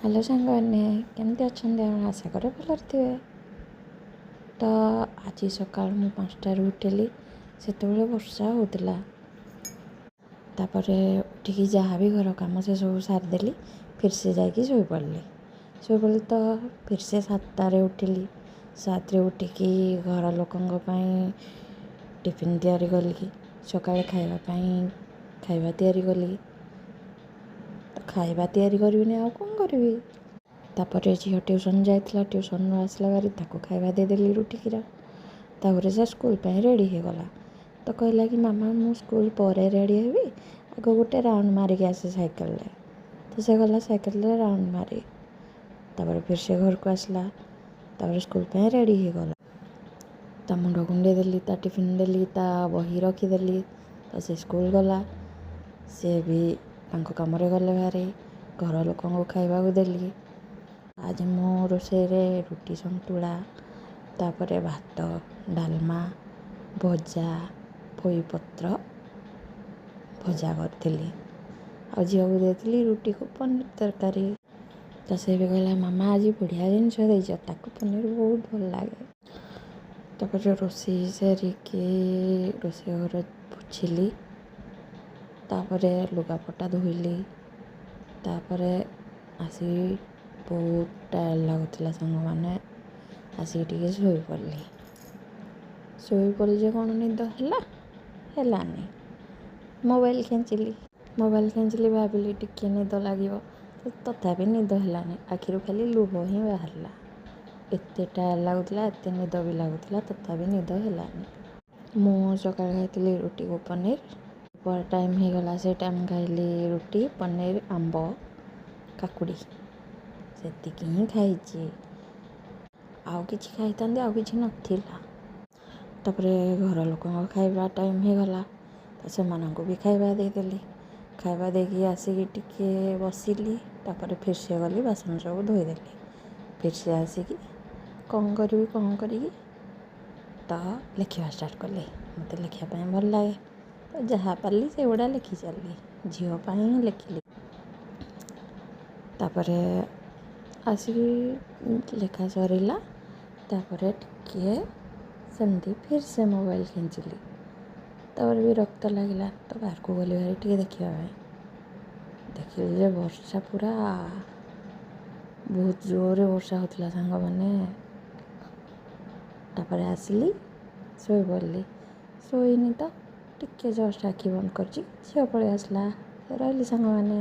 Hello ସାଙ୍ଗମାନେ, କେମିତି ଅଛନ୍ତି? ଆପଣ ଆଶା କରେ ଭଲରେ ଥିବେ। ତ ଆଜି ସକାଳୁ ମୁଁ 5ଟାରୁ ଉଠିଲି। ସେତେବେଳେ ବର୍ଷା ହେଉଥିଲା। ତାପରେ ଉଠିକି ଯାହା ବି ଘର କାମ ସେ ସବୁ ସାରିଦେଲି। ଫିର୍ସେ ଯାଇକି ଶୋଇପଡ଼ିଲି ତ ଫିର୍ସେ 7ଟାରେ ଉଠିଲି। 7ରେ ଉଠିକି ଘର ଲୋକଙ୍କ ପାଇଁ ଟିଫିନ୍ ତିଆରି କଲି। ସକାଳେ ଖାଇବା ପାଇଁ ଖାଇବା ତିଆରି କଲି। ଖାଇବା ତିଆରି କରିବିନି ଆଉ କ'ଣ କରିବି। ତାପରେ ଝିଅ ଟ୍ୟୁସନ୍ ଯାଇଥିଲା, ଟ୍ୟୁସନ୍ରୁ ଆସିଲା ଭାରି ତାକୁ ଖାଇବା ଦେଇଦେଲି ରୁଟି କ୍ଷୀର। ତାପରେ ସେ ସ୍କୁଲ୍ ପାଇଁ ରେଡ଼ି ହୋଇଗଲା। ତ କହିଲା କି ମାମା ମୁଁ ସ୍କୁଲ୍ ପରେ ରେଡ଼ି ହେବି, ଆଗ ଗୋଟେ ରାଉଣ୍ଡ ମାରିକି ଆସେ ସାଇକେଲରେ। ତ ସେ ଗଲା ସାଇକେଲରେ ରାଉଣ୍ଡ ମାରି। ତାପରେ ଫିର୍ ସେ ଘରକୁ ଆସିଲା। ତାପରେ ସ୍କୁଲ୍ ପାଇଁ ରେଡ଼ି ହୋଇଗଲା। ତା ମୁଣ୍ଡ କୁଣ୍ଡେଇ ଦେଲି, ତା ଟିଫିନ୍ ଦେଲି, ତା ବହି ରଖିଦେଲି। ତ ସେ ସ୍କୁଲ୍ ଗଲା। ସେ ବି ତାଙ୍କ କାମରେ ଗଲେ ଭାରି। ଘର ଲୋକଙ୍କୁ ଖାଇବାକୁ ଦେଲି। ଆଜି ମୁଁ ରୋଷେଇରେ ରୁଟି ସନ୍ତୁଳା, ତାପରେ ଭାତ, ଡାଲମା, ଭଜା, ପୋଇପତ୍ର ଭଜା କରିଥିଲି। ଆଉ ଝିଅକୁ ଦେଇଥିଲି ରୁଟିକୁ ପନିର ତରକାରୀ। ତ ସେ ବି କହିଲା ମାମା ଆଜି ବଢ଼ିଆ ଜିନିଷ ଦେଇଛ, ତାକୁ ପନିର ବହୁତ ଭଲ ଲାଗେ। ତାପରେ ରୋଷେଇ ସାରିକି ରୋଷେଇ ଘର ପୋଛିଲି। ତାପରେ ଲୁଗାପଟା ଧୋଇଲି। ତାପରେ ଆସିକି ବହୁତ ଟାୟାର୍ଡ଼ ଲାଗୁଥିଲା ସାଙ୍ଗମାନେ, ଆସିକି ଟିକେ ଶୋଇପଡ଼ିଲି ଯେ କ'ଣ ନିଦ ହେଲାନି। ମୋବାଇଲ୍ ଖେଞ୍ଚିଲି, ଭାବିଲି ଟିକେ ନିଦ ଲାଗିବ, ତଥାପି ନିଦ ହେଲାନି। ଆଖିରୁ ଖାଲି ଲୁହ ହିଁ ବାହାରିଲା। ଏତେ ଟାୟାର୍ଡ଼ ଲାଗୁଥିଲା, ଏତେ ନିଦ ବି ଲାଗୁଥିଲା, ତଥାପି ନିଦ ହେଲାନି। ମୁଁ ସକାଳେ ଖାଇଥିଲି ରୁଟିକୁ ପନିର। ପରେ ଟାଇମ୍ ହେଇଗଲା, ସେ ଟାଇମ୍ ଖାଇଲି ରୁଟି, ପନିର, ଆମ୍ବ, କାକୁଡ଼ି। ସେତିକି ହିଁ ଖାଇଛି। ଆଉ କିଛି ଖାଇଥାନ୍ତି, ଆଉ କିଛି ନଥିଲା। ତାପରେ ଘର ଲୋକଙ୍କ ଖାଇବା ଟାଇମ୍ ହେଇଗଲା। ତ ସେମାନଙ୍କୁ ବି ଖାଇବା ଦେଇଦେଲି। ଖାଇବା ଦେଇକି ଆସିକି ଟିକେ ବସିଲି। ତାପରେ ଫିର୍ସେ ଗଲି, ବାସନ ସବୁ ଧୋଇଦେଲି। ଫିର୍ସେ ଆସିକି କ'ଣ କରିକି ତ ଲେଖିବା ଷ୍ଟାର୍ଟ କଲି। ମୋତେ ଲେଖିବା ପାଇଁ ଭଲ ଲାଗେ। ତ ଯାହା ପାରିଲି ସେଗୁଡ଼ା ଲେଖି ଚାଲିଲି। ଝିଅ ପାଇଁ ହିଁ ଲେଖିଲି। ତାପରେ ଆସିକି ଲେଖା ସରିଲା। ତାପରେ ଟିକେ ସେମିତି ଫିର୍ସେ ମୋବାଇଲ୍ ଖେଞ୍ଚିଲି। ତାପରେ ବିରକ୍ତ ଲାଗିଲା, ତ ବାହାରକୁ ଗଲି ଭାରି ଟିକେ ଦେଖିବା ପାଇଁ। ଦେଖିଲି ଯେ ବର୍ଷା ପୁରା ବହୁତ ଜୋରରେ ବର୍ଷା ହେଉଥିଲା ସାଙ୍ଗମାନେ। ତାପରେ ଆସିଲି, ଶୋଇପଡ଼ିଲି। ଶୋଇନି ତ ଟିକେ ଜଷ୍ଟ ଆଖି ବନ୍ଦ କରିଛି, ଝିଅ ପଳେଇ ଆସିଲା। ରହିଲି ସାଙ୍ଗମାନେ।